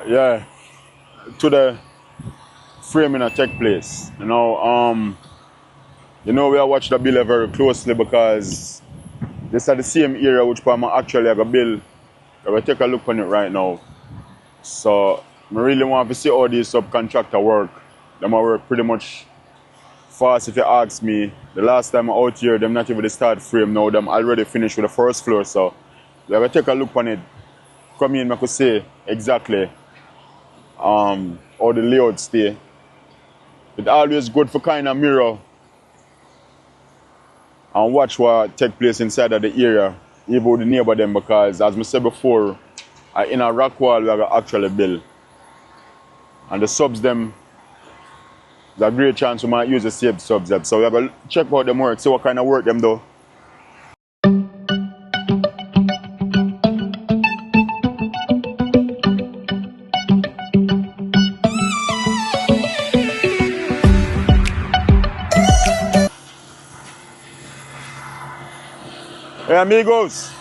Yeah, to the framing a take place. We are watch the bill very closely because this is the same area which I'm actually like a bill. I will take a look on it right now. So I really want to see how these subcontractor work. Them a work pretty much fast if you ask me. The last time I'm out here, them not even start frame now. Them already finished with the first floor. So we will take a look on it. Come in, I could say exactly how the layout stay. It's always good for kind of mirror and watch what take place inside of the area, even with the neighbor them, because as I said before, in a rock wall we are actually build. And the subs them, there's a great chance we might use the same subs them. So we are going to check out them work, see what kind of work them do. Hey amigos.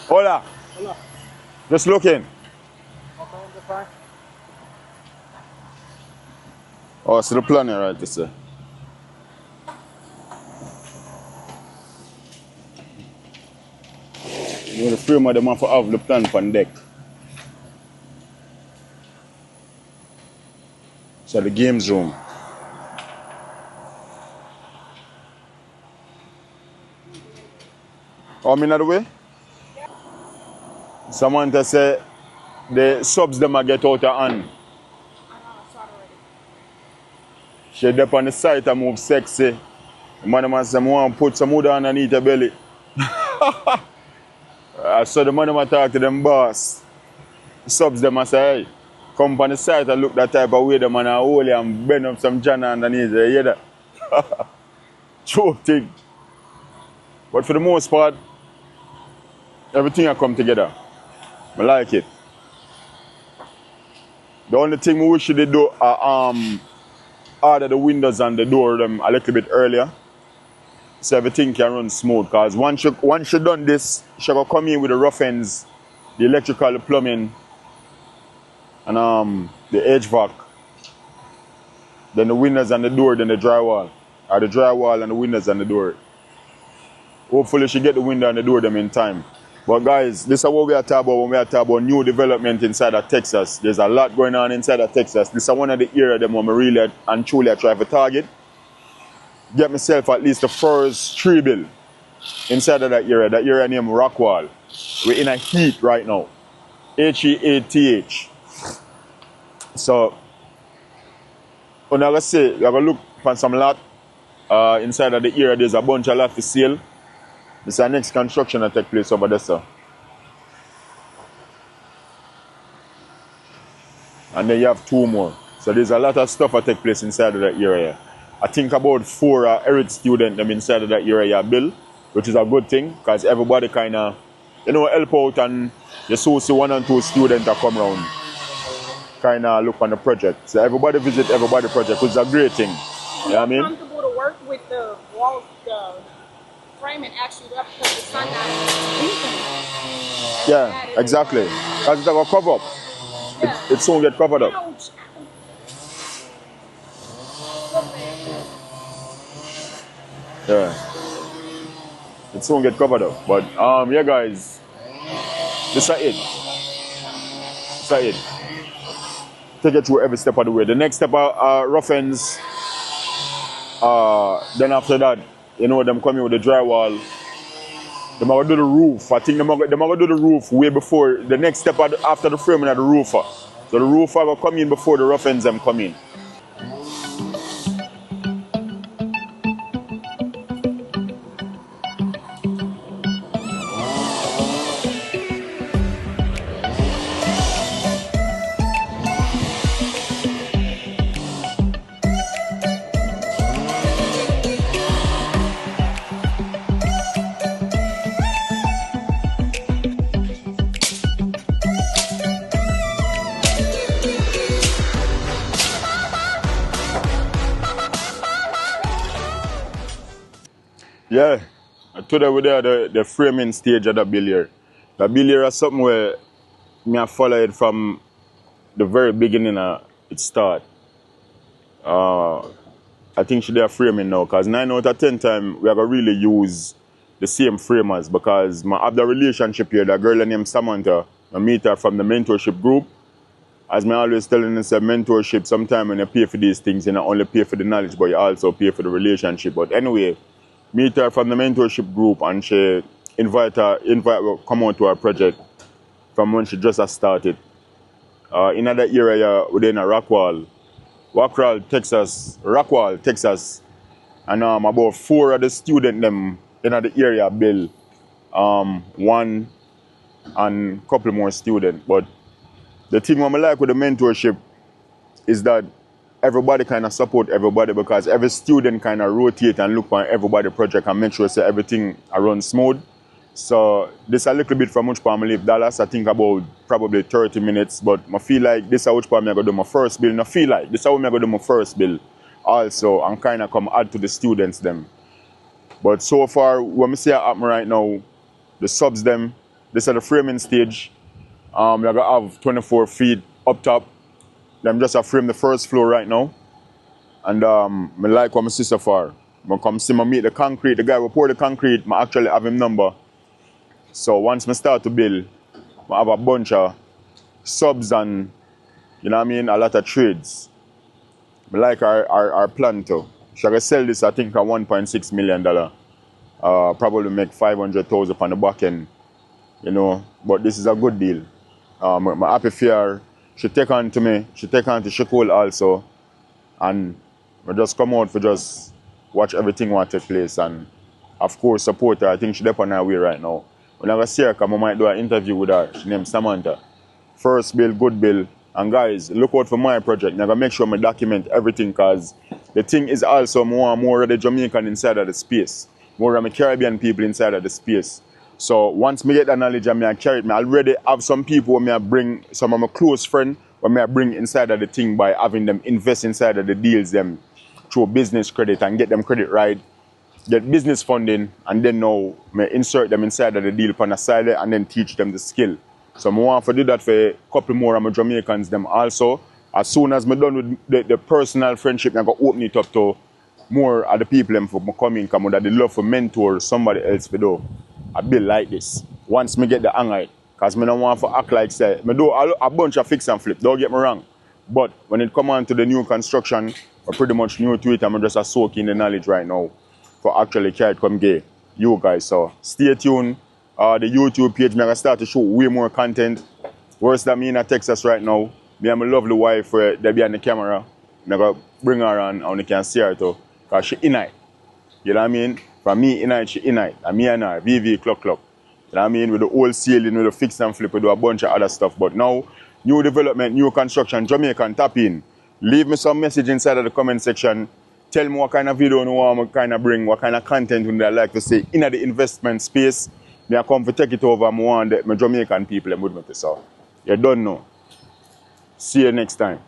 Hola. Hola. Just looking. Okay, Oh, so the plan here, right, this the frame of them have to have the plan on deck. So the games room. Oh, I'm in the way? Someone to say the subs them a get out of hand. She up on the site and move sexy. The man say, I want to put some wood underneath her belly. So the man talk to them boss. The subs them say, hey, come on the site and look that type of way the man are holy and bend up some jana underneath her. You hear that? True thing. But for the most part, everything will come together. I like it. The only thing we wish they do order the windows and the door them a little bit earlier, so everything can run smooth. Because once you done this, she will come in with the rough ends, the electrical, the plumbing, and the HVAC, then the windows and the door, then the drywall, or the drywall and the windows and the door. Hopefully she get the window and the door them in time. But guys, this is what we are talking about when we are talking about new development inside of Texas. There's a lot going on inside of Texas. This is one of the areas that I'm really and truly try to target. Get myself at least the first 3 bill inside of that area named Rockwall. We're in a heat right now. HEATH. So, when I say, we're going to look for some lot inside of the area. There's a bunch of lot for sale. This is our next construction that take place over there, sir. And then you have 2 more. So there's a lot of stuff that take place inside of that area. I think about 4 Erit students them inside of that area bill, which is a good thing because everybody kind of, help out and you see 1 and 2 students that come around, kind of look on the project. So everybody visit everybody project, which is a great thing. You know what I mean? Comfortable to work with the walls, the framing actually up because the sun not beating. Yeah, exactly. Because it's going to cover up. Yeah. It soon get covered up. Ouch. Yeah. It soon get covered up. But yeah guys. This is it. This is it. Take it through every step of the way. The next step are rough ends. Then after that, them coming with the drywall. Them are going to do the roof. I think them are going to do the roof way before. The next step after the framing of the roofer. So the roofer will come in before the rough ends them come in. Yeah, today we're there the framing stage of the bill here. The bill here is something where me I follow it from the very beginning of its start. I think she there framing now, because 9 out of 10 time we are gonna really use the same framers, because I have the relationship here, the girl named Samantha, I meet her from the mentorship group. As me always telling you, say mentorship, sometimes when you pay for these things, you not only pay for the knowledge, but you also pay for the relationship. But anyway, meet her from the mentorship group, and she invite her come out to our project from when she just has started. In that area within a Rockwall, Texas, and about 4 of the students them in the area build one and couple more students. But the thing what I like with the mentorship is that everybody kind of support everybody, because every student kind of rotate and look on everybody project and make sure say everything runs smooth. So this a little bit from which part I live Dallas. I think about probably 30 minutes, but I feel like this is which part I'm going to do my first bill. I feel like this is how I'm going to do my first bill also, and kind of come add to the students them. But so far, what I see happen right now, the subs them, this is the framing stage. We're going to have 24 feet up top. Them just a frame the first floor right now. And I like what I see so far. I come see me meet the concrete. The guy who pour the concrete, I actually have him number. So once I start to build, I have a bunch of subs and, you know what I mean, a lot of trades. I like our plan too. Should I sell this, I think, at $1.6 million. Probably make 500,000 on the back end, you know. But this is a good deal. I'm happy for her. She take on to me. She take on to Shakul also. And we just come out for just watch everything what take place. And of course support her. I think she's up on her way right now. When I see her come, I might do an interview with her. She named Samantha. First bill, good bill. And guys, look out for my project. I'm going to make sure I document everything, because the thing is also more of the Jamaican inside of the space. More of the Caribbean people inside of the space. So once I get that knowledge and I carry it, I already have some people who I bring, some of my close friends, who I bring inside of the thing by having them invest inside of the deals them through business credit and get them credit right, get business funding, and then now I insert them inside of the deal on the side and then teach them the skill. So I want to do that for a couple more of my Jamaicans them also. As soon as I'm done with the personal friendship, I'm going to open it up to more of the people them for coming, because that they love to mentor somebody else for do a bill like this. Once I get the hang of it, because I don't want to act like say, I do a bunch of fix and flip, don't get me wrong. But when it comes on to the new construction, I'm pretty much new to it, I'm just soaking the knowledge right now for actually carry it come get you guys. So stay tuned. The YouTube page, I'm going to start to show way more content. Worse than me in Texas right now. Me and my lovely wife, they be on the camera. I'm going to bring her on and you can see her too. Because she in it. You know what I mean? From me in it, she in it. And me and her, VV clock. You know what I mean? With the old ceiling, with the fix and flip, we do a bunch of other stuff. But now, new development, new construction, Jamaican, tap in. Leave me some message inside of the comment section. Tell me what kind of video you want me kind of bring, what kind of content would I like to see in the investment space. I come to take it over. I want my Jamaican people with me. So, you don't know. See you next time.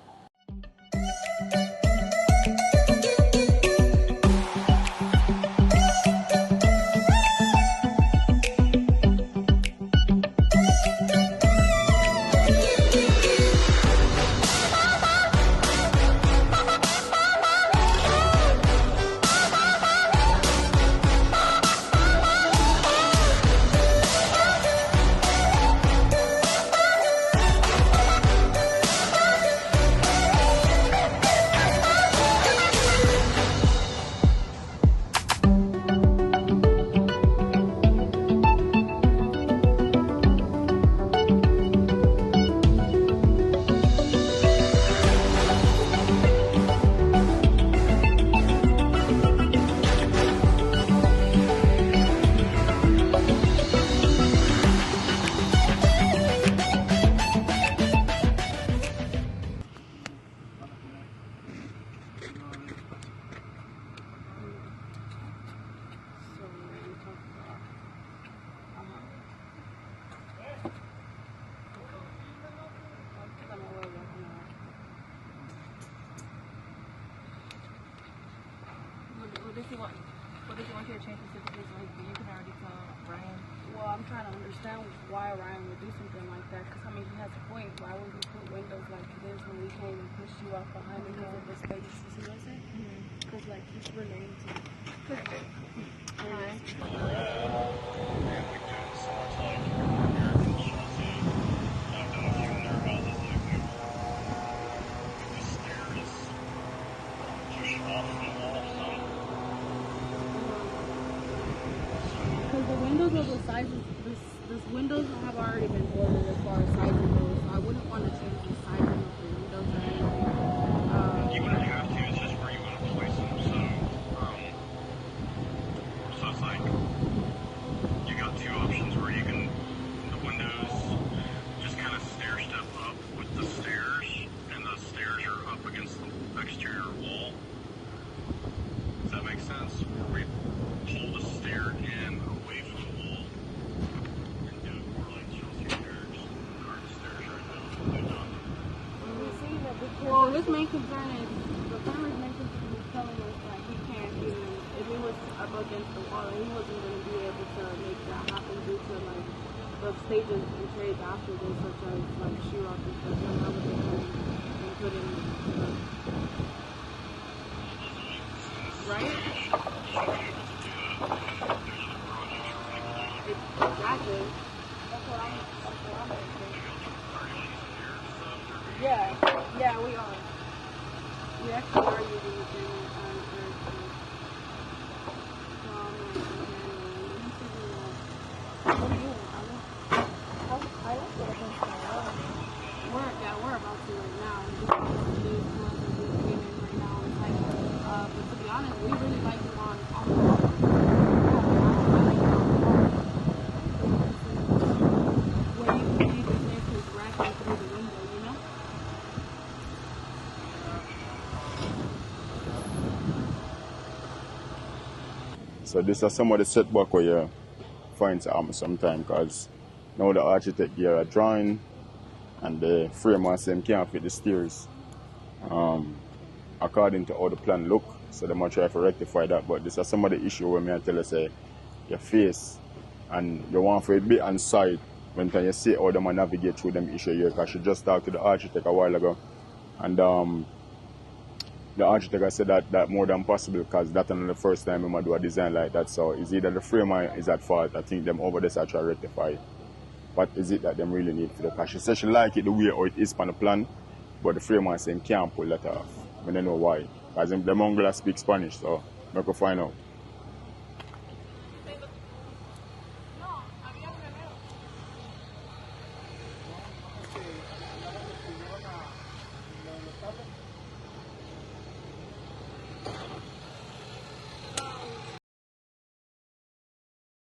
What does he want you to change specifically so you can already tell Ryan? Well, I'm trying to understand why Ryan would do something like that, because I mean he has like, why would you put windows like this when we came and pushed you off behind because of the space? You see what I'm saying? Because like he's related to you. Perfect. Hi. Because the windows of the sizes, this windows have already been ordered as far as sizing goes. So I wouldn't want to change the sizing of the windows or anything. You wouldn't have to, it's just where you want to place them. So it's like, you got two options where you can, the windows just kind of stair step up with the stairs, and the stairs are up against the exterior wall. Does that make sense? Where we pull the stair in away from the wall and do it more like Chelsea stairs, or the stairs right now. Well, his main concern is, the farmer's main concern is telling us that he can't even, if he was up against the wall, he wasn't going to be able to make that happen due to like the stages and trades after this, such as like sheetrock and stuff. And that would be and put in right? Exactly. That's what I'm thinking. Yeah, we are. We actually are using it in what do you want? I like it against my wall. We're about to right now. This one that we came in right now. It's like, but to be honest, we really like them on the wall. Where you can see the neighbors racking through the window, you know? So this is some of the setback where you find sometimes, because now the architect here are drawing and the framer same can't fit the stairs according to how the plan look. So they might try to rectify that, but this is some of the issue where me I tell you say you face and you want for a bit on side when you see how them navigate through them issue here, because she just talked to the architect a while ago, and the architect said that more than possible, because that's not the first time I'm do a design like that. So it's either the framer is at fault. I think them over there are trying to rectify it. What is it that them really need for the car? She said she like it the way how it is on the plan, but the framer saying can't pull that off. I don't know why. Because them Mongola speak Spanish, so I can find out.